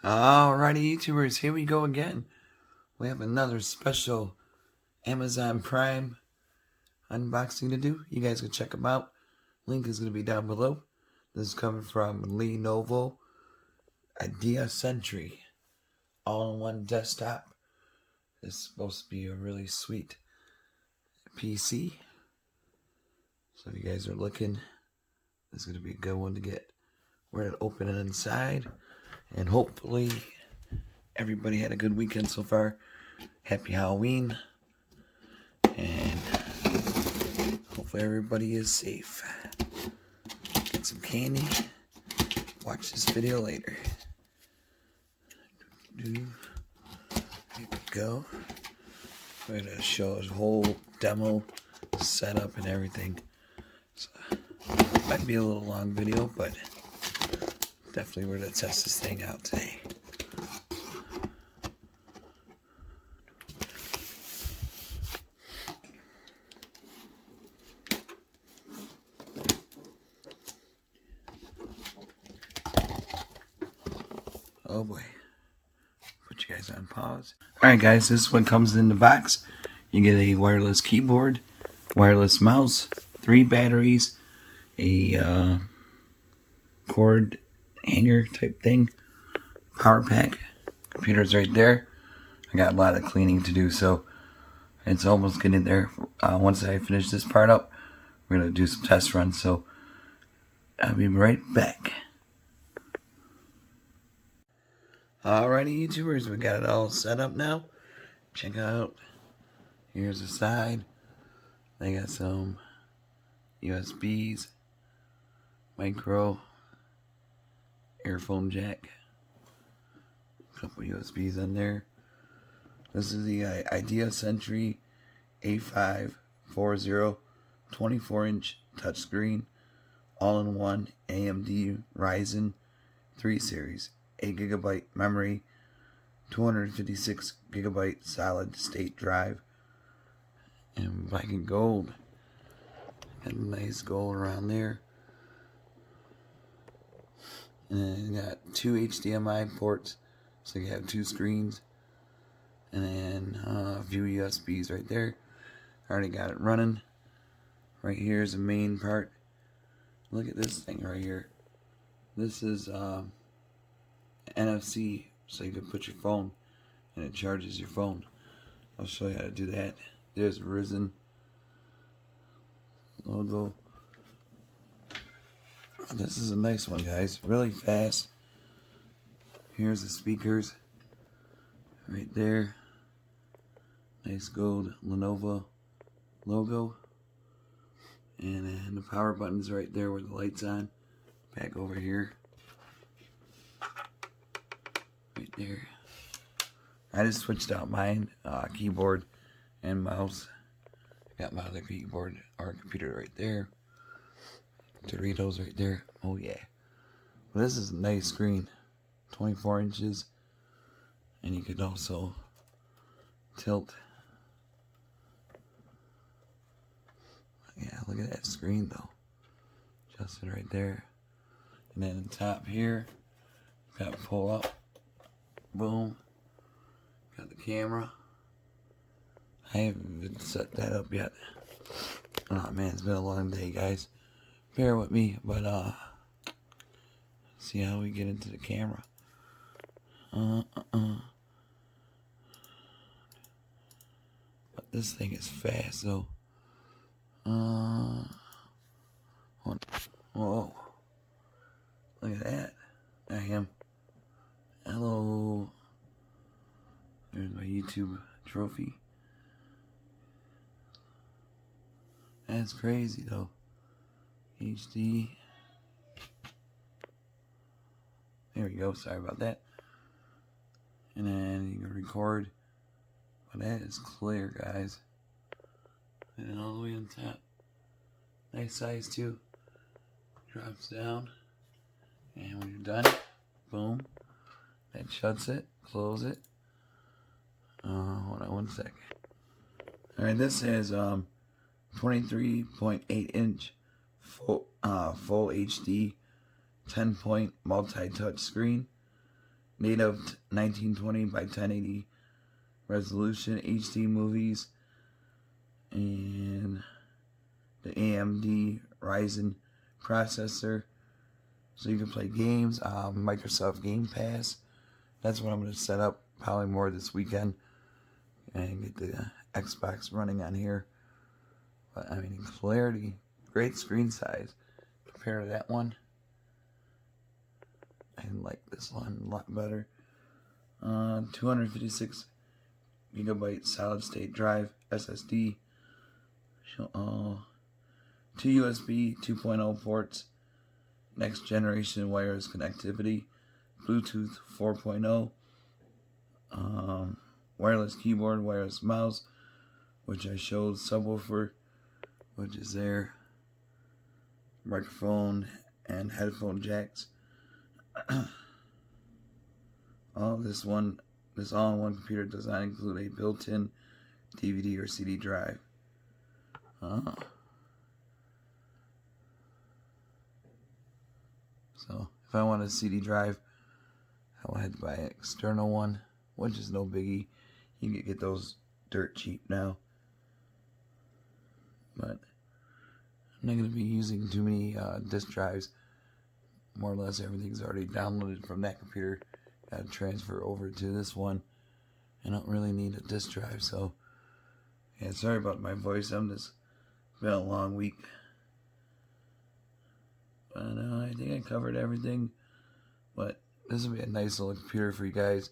Alrighty, YouTubers, here we go again. We have another special Amazon Prime unboxing to do. You guys can check them out. Link is going to be down below. This is coming from Lenovo Ideacentre all-in-one desktop. This is supposed to be a really sweet PC. So if you guys are looking, this is going to be a good one to get. We're going to open it inside. And hopefully everybody had a good weekend so far. Happy Halloween. And hopefully everybody is safe. Get some candy. Watch this video later. Here we go. We're going to show a whole demo setup and everything. So, might be a little long video, but definitely we're going to test this thing out today. Oh boy. Put you guys on pause. Alright guys, this one comes in the box. You get a wireless keyboard, wireless mouse, 3 batteries, a cord hanger type thing, power pack, computer's right there. I got a lot of cleaning to do, so it's almost getting there. Once I finish this part up, we're going to do some test runs, so I'll be right back. Alrighty, YouTubers, we got it all set up now. Check out, here's the side. They got some USBs, micro, earphone jack, a couple USBs on there. This is the Ideacentre A540 24-inch touchscreen, all-in-one AMD Ryzen 3 series, 8GB memory, 256GB solid state drive, and black and gold. Got a nice gold around there. And then you got 2 HDMI ports, so you have 2 screens. And then a few USBs right there. Already got it running. Right here is the main part. Look at this thing right here. This is NFC, so you can put your phone, and it charges your phone. I'll show you how to do that. There's Risen logo. This is a nice one, guys. Really fast. Here's the speakers right there. Nice gold Lenovo logo. And then the power button's right there with the lights on. Back over here. Right there. I just switched out mine, keyboard and mouse. Got my other keyboard or computer right there. Doritos right there. Oh yeah. Well, this is a nice screen. 24 inches. And you could also tilt. Yeah, look at that screen though. Adjusted right there. And then on top here, got pull up. Boom. Got the camera. I haven't even set that up yet. Oh man, it's been a long day, guys. Bear with me, but see how we get into the camera. But this thing is fast, so whoa. Look at that. I am. Hello. There's my YouTube trophy. That's crazy though. HD. There we go. Sorry about that. And then you can record. But that is clear, guys. And then all the way on top. Nice size too. Drops down. And when you're done, boom. That shuts it. Close it. Hold on 1 second. Alright, this has 23.8 inch full HD 10-point multi-touch screen. native 1920 by 1080 resolution HD movies, and the AMD Ryzen processor, so you can play games. Microsoft Game Pass. That's what I'm going to set up probably more this weekend and get the Xbox running on here. But I mean, clarity, great screen size compared to that one. I like this one a lot better. 256 gigabyte solid state drive SSD. 2 USB 2.0 ports. Next generation wireless connectivity. Bluetooth 4.0. Wireless keyboard, wireless mouse, which I showed. Subwoofer, which is there. Microphone and headphone jacks. This all-in-one computer does not include a built-in DVD or CD drive. So if I want a CD drive, I will have to buy an external one, which is no biggie. You can get those dirt cheap now. But I'm not going to be using too many disk drives. More or less everything's already downloaded from that computer. Got to transfer over to this one. I don't really need a disk drive, so yeah, sorry about my voice. It's been a long week. But I think I covered everything. But this will be a nice little computer for you guys.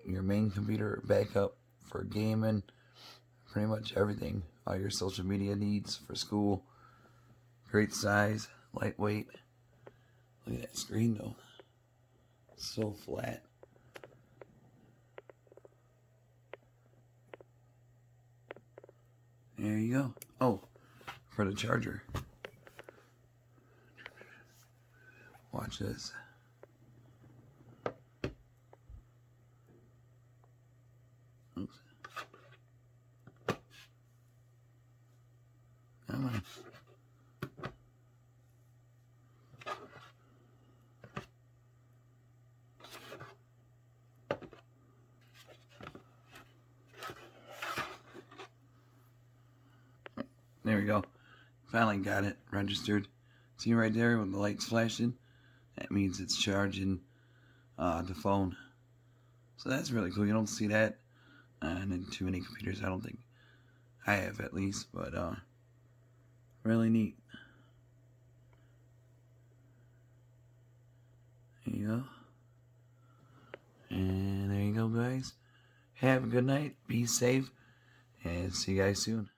Your main computer, backup for gaming, pretty much everything. All your social media needs for school. Great size, lightweight. Look at that screen though. It's so flat. There you go. Oh, for the charger. Watch this. Oops. Come on. There we go. Finally got it registered. See right there when the light's flashing? That means it's charging the phone. So that's really cool. You don't see that in too many computers. I don't think I have, at least. But really neat. There you go. And there you go, guys. Have a good night. Be safe. And see you guys soon.